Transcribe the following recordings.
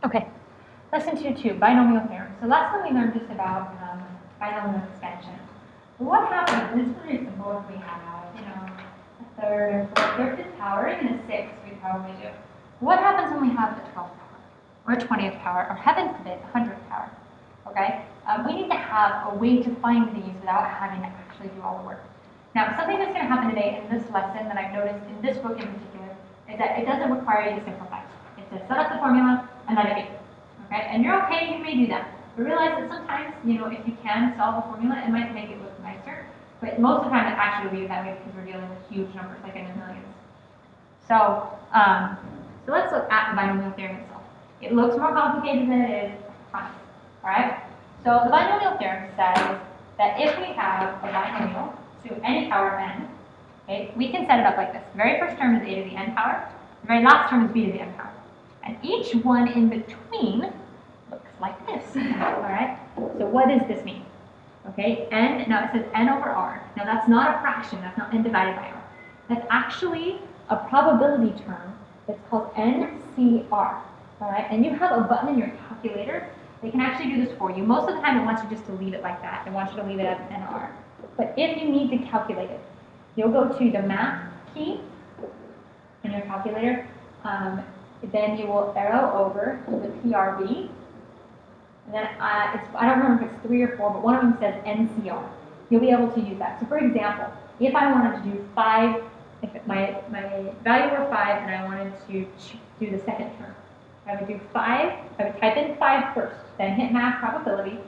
Okay, lesson 2.2, binomial theorem. So last time we learned just about binomial expansion. What happens, this is pretty simple if we have, a third, a fourth, fifth power, even a sixth, we probably do. What happens when we have the 12th power, or 20th power, or heaven forbid, 100th power? Okay, we need to have a way to find these without having to actually do all the work. Now, something that's going to happen today in this lesson that I've noticed in this book in particular is that it doesn't require you to simplify. It says set up the formula and let it be. Okay, and you're okay, you may do that. But realize that sometimes, if you can solve a formula, it might make it look nicer. But most of the time, it actually will be that way because we're dealing with huge numbers, like in the millions. So, so let's look at the binomial theorem itself. It looks more complicated than it is, I promise. All right. So the binomial theorem says that if we have a binomial to any power n, okay, we can set it up like this. The very first term is a to the n power. The very last term is b to the n power. And each one in between looks like this. All right. So what does this mean? Okay, n, now it says n over r. Now that's not a fraction, that's not n divided by r. That's actually a probability term that's called NCR. All right, and you have a button in your calculator that can actually do this for you. Most of the time it wants you just to leave it like that. It wants you to leave it as NR. But if you need to calculate it, you'll go to the math key in your calculator. Then you will arrow over to the PRB. And then I don't remember if it's 3 or 4, but one of them says NCR. You'll be able to use that. So for example, if I wanted to do 5, if my value were 5 and I wanted to do the second term, I would do 5, I would type in 5 first, then hit math probability,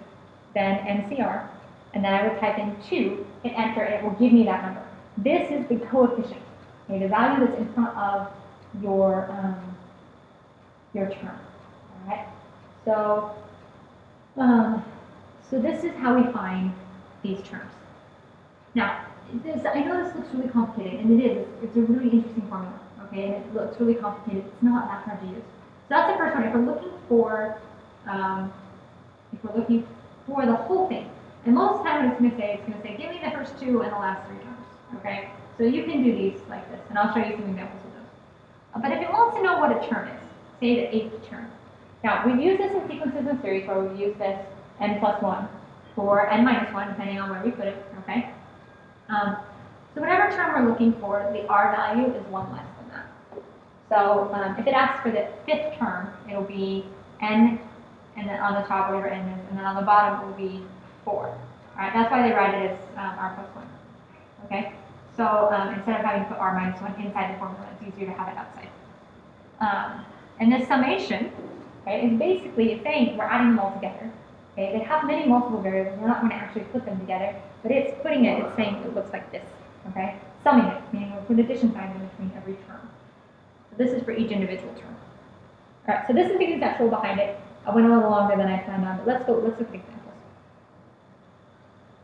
then NCR, and then I would type in 2, hit enter, and it will give me that number. This is the coefficient, okay, the value that's in front of your term, all right? So this is how we find these terms. Now, I know this looks really complicated, and it is. It's a really interesting formula, okay? And it looks really complicated. It's not that hard to use. So that's the first one. If we're looking for the whole thing, and most of the time what it's going to say, give me the first 2 and the last 3 terms, okay? So you can do these like this, and I'll show you some examples of those. But if it wants to know what a term is, say the 8th term. Now, we've used this in sequences and series where we've used this n plus 1 for n minus 1, depending on where we put it, okay? So whatever term we're looking for, the r value is 1 less than that. So if it asks for the 5th term, it'll be n, and then on the top, whatever n is, and then on the bottom, it will be 4. All right, that's why they write it as r plus 1, okay? So instead of having to put r minus 1 inside the formula, it's easier to have it outside. And this summation, right, is basically saying we're adding them all together. Okay, they have many multiple variables. We're not going to actually put them together, but it's putting it. It's saying it looks like this. Okay, summing it, meaning we'll put addition signs in between every term. So this is for each individual term. All right, so this is the conceptual behind it. I went a little longer than I planned on, but let's look at examples.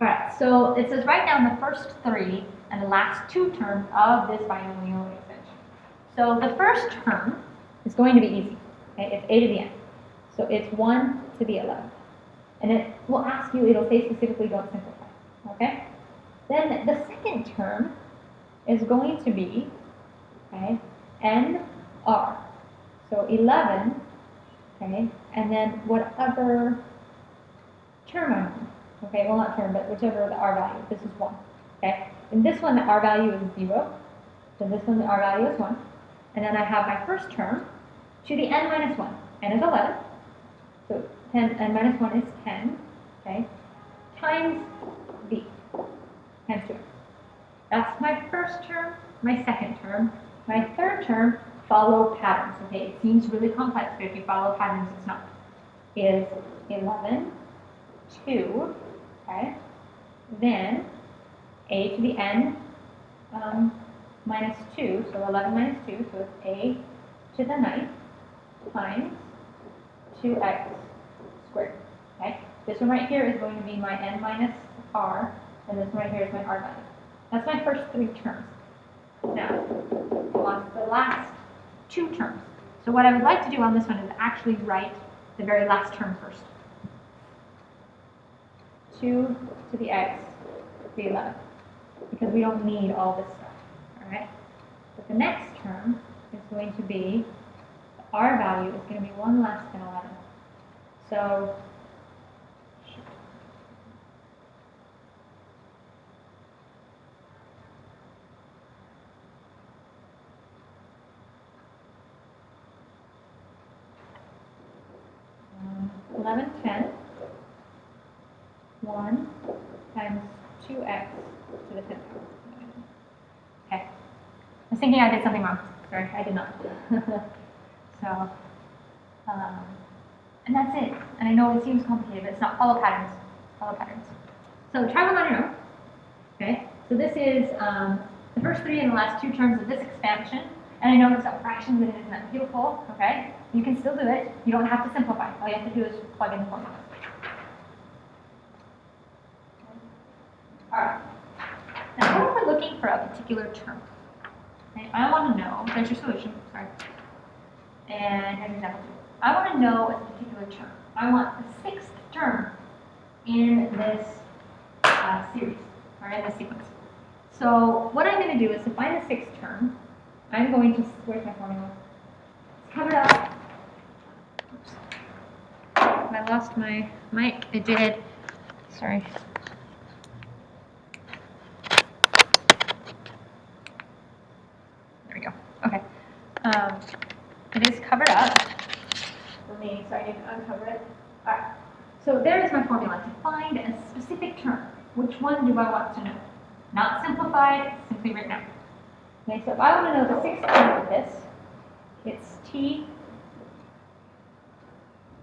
All right, so it says write down the first 3 and the last 2 terms of this binomial expansion. So the first term is going to be easy. Okay, it's a to the n. So it's 1 to the 11th. And it will ask you, it'll say specifically don't simplify. Okay? Then the second term is going to be, okay, NR. So 11, okay, and then whatever term I'm on. Okay, well not term, but whichever the R value. This is 1. Okay? In this one, the R value is 0. So this one, the R value is 1. And then I have my first term to the n minus 1. N is 11. So 10, n minus 1 is 10, okay, times b, times 2. That's my first term, my second term. My third term, follow patterns, okay? It seems really complex, but if you follow patterns, it's not. Is 11, 2, okay? Then a to the n minus 2, so 11 minus 2, so it's a to the 9th times 2x squared, okay? This one right here is going to be my n minus r, and this one right here is my r value. That's my first 3 terms. Now, on to the last 2 terms. So what I would like to do on this one is actually write the very last term first. 2 to the x to the 11, because we don't need all this stuff, all right? But the next term is going to be R value is going to be 1 less than 11. So, 11, 10, 1 times 2x to the 10th power. Okay. I was thinking I did something wrong. Sorry, I did not. So, and that's it. And I know it seems complicated, but it's not. Follow patterns. Follow patterns. So try them on your own. Okay. So this is the first 3 and the last 2 terms of this expansion. And I know it's a fraction, but it isn't that beautiful. Okay. You can still do it. You don't have to simplify. All you have to do is plug in the formula. All right. Now, what if we're looking for a particular term? Okay. I want to know. There's your solution. Sorry. And here's example 2. I want to know a particular term. I want the 6th term in this series, or in this sequence. So what I'm going to do is to find the 6th term, I'm going to, where's my formula? It's covered up. Oops. I lost my mic. It did. Sorry. There we go. Okay. It is covered up for me, so I need to uncover it. All right. So there is my formula to find a specific term. Which one do I want to know? Not simplified, simply written out. Okay, so if I want to know the 6th term of this, it's T,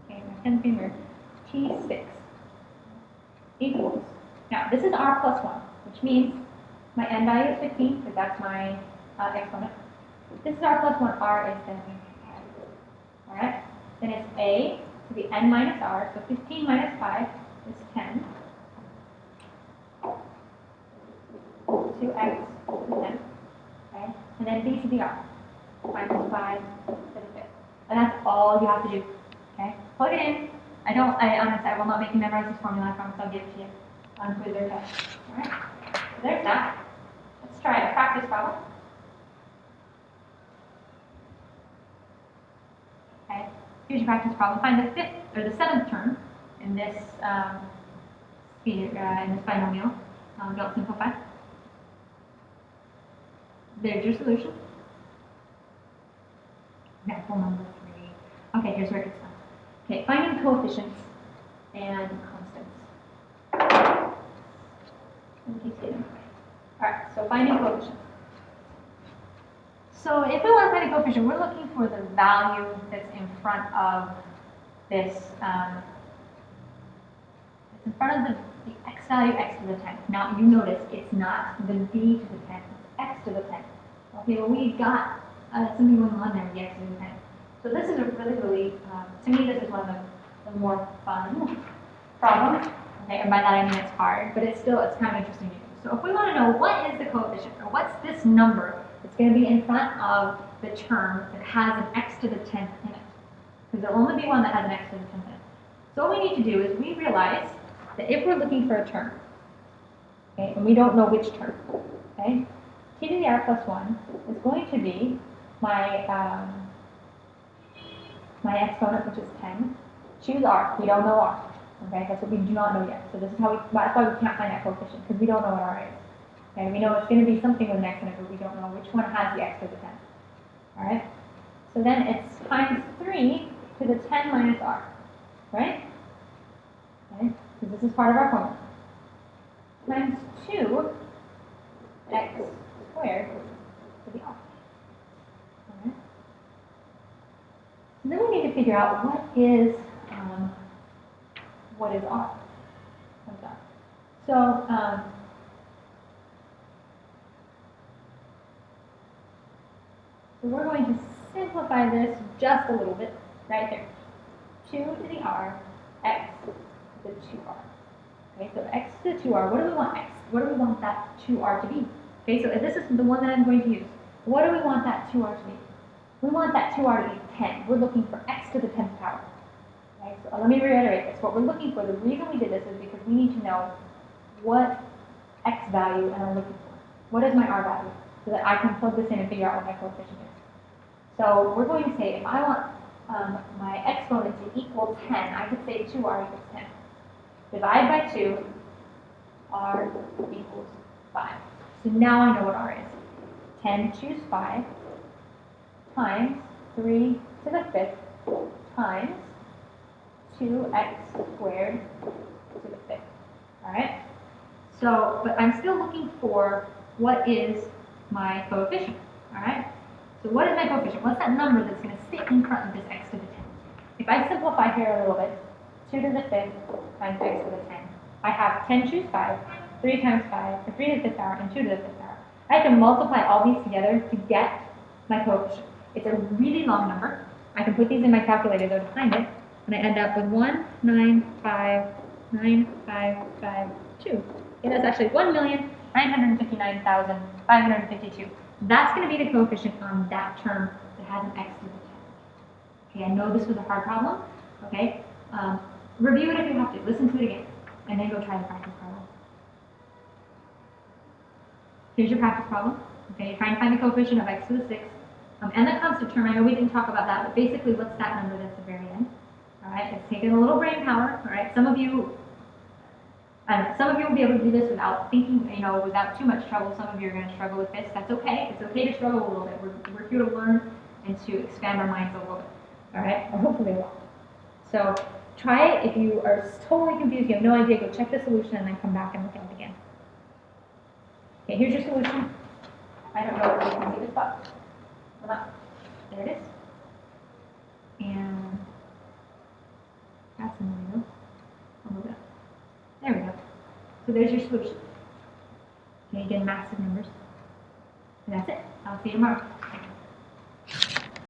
okay, my pen finger, T6 equals, now this is R plus 1, which means my n value is 15, because that's my exponent. This is R plus 1, R is then 5. Alright, then it's A to the n minus R, so 15 minus 5 is 10. 2x to 10. Okay, and then b to the r, minus 5 to the 5th. And that's all you have to do. Okay, plug it in. Honestly, I will not make you memorize this formula. I promise I'll give it to you on quiz or test. All right, so there's that. Let's try a practice problem. Okay, here's your practice problem. Find the 5th or the 7th term in this binomial. Don't simplify. There's your solution. Example number 3. Okay, here's where it gets fun. Okay, finding coefficients and constants. And keep getting away. Alright, so finding coefficients. So if we want to find a coefficient, we're looking for the value that's in front of this, it's in front of the x value, x to the 10. Now you notice it's not the b to the 10. X to the 10. Okay, well we got something going on there with the x to the 10. So this is a really, to me this is one of the more fun problems. Okay, and by that I mean it's hard, but it's kind of interesting to do. So if we want to know what is the coefficient, or what's this number that's going to be in front of the term that has an x to the 10th in it, because there'll only be one that has an x to the 10th in it. So what we need to do is we realize that if we're looking for a term, okay, and we don't know which term, okay, t to the r plus 1 is going to be my my exponent, which is 10. Choose r. We don't know r. Okay, that's what we do not know yet. So this is how that's why we can't find that coefficient, because we don't know what r is. Okay, we know it's going to be something with an x in it, but we don't know which one has the x to the 10. All right. So then it's times 3 to the 10 minus r. Right? Okay, because this is part of our formula. Times 2 x squared to the r. Alright. So then we need to figure out what is r. What's that? So so we're going to simplify this just a little bit right there. 2 to the r, x to the 2r. Okay, so x to the 2r, what do we want x? What do we want that 2r to be? Okay, so if this is the one that I'm going to use, what do we want that 2r to be? We want that 2r to be 10. We're looking for x to the 10th power. Okay, so let me reiterate this. What we're looking for, the reason we did this is because we need to know what x value am I looking for. What is my r value? So that I can plug this in and figure out what my coefficient is. So we're going to say if I want my exponent to equal 10, I could say 2r equals 10. Divide by 2, r equals 5. So now I know what r is. 10 choose 5 times 3 to the 5th times 2x squared to the 5th. All right? So, but I'm still looking for what is my coefficient. All right? So what is my coefficient? What's that number that's going to sit in front of this x to the 10? If I simplify here a little bit, 2 to the 5th times x to the 10. I have 10 choose 5, 3 times 5, 3 to the 5th power, and 2 to the 5th power. I have to multiply all these together to get my coefficient. It's a really long number. I can put these in my calculator though to find it, and I end up with 1,955,2. And that's actually 1,959,552. That's going to be the coefficient on that term that has an x to the 10. Okay, I know this was a hard problem. Okay, review it if you have to. Listen to it again, and then go try the practice problem. Here's your practice problem. Okay, you're trying to find the coefficient of x to the 6th. And the constant term, I know we didn't talk about that, but basically what's that number that's at the very end? All right, it's taking a little brain power. All right, some of you will be able to do this without thinking, without too much trouble. Some of you are going to struggle with this. That's okay. It's okay to struggle a little bit. We're here to learn and to expand our minds a little bit. All right, or hopefully a lot. So try it. If you are totally confused, you have no idea, go check the solution and then come back and look at it again. Okay, here's your solution. I don't know if you can see this box. Hold on. There it is. And that's in the middle. I'll move it up. There we go. So there's your solution. Okay, again, massive numbers. And that's it. I'll see you tomorrow.